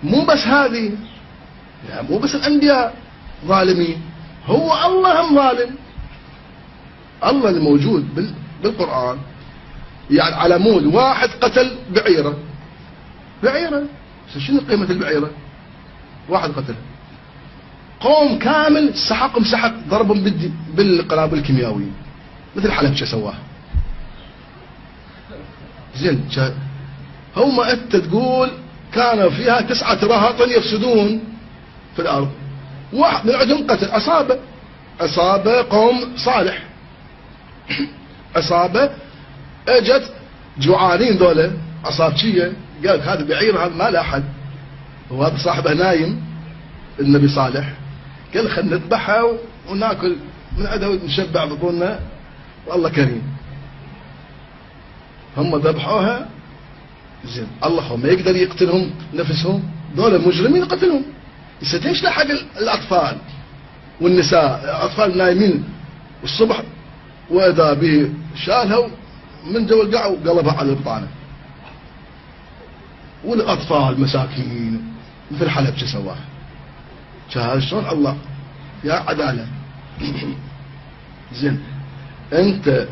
مو بس هذه، يعني مو بس الأنبياء ظالمين، هو الله هم ظالم. الله الموجود بالقرآن يعني على مود واحد قتل بعيرة، شنو قيمة البعيرة؟ واحد قتل، قوم كامل سحق ضربهم بالقنابل الكيميائية مثل حلب سواها. زين هم انت تقول كان فيها 9 رهط يفسدون في الارض، واحد من عندهم قتل، اصابه قوم صالح، اصابه اجت جوعانين ذولا عصابشيه، قال هذا بعير هذا ما له احد، وهذا صاحبه نايم النبي صالح، قال خلنا نذبحها وناكل من عندها ونشبع بطوننا والله كريم. هم ذبحوها، زين الله هو ما يقدر يقتلهم نفسهم، دول مجرمين قتلهم. ليش لحق الاطفال والنساء، الاطفال نايمين والصبح واذا به شالها من جو القاع وقلبها على البطانه، والاطفال مساكين مثل حلب سواها. شاهد شلون الله يا عداله. زين انت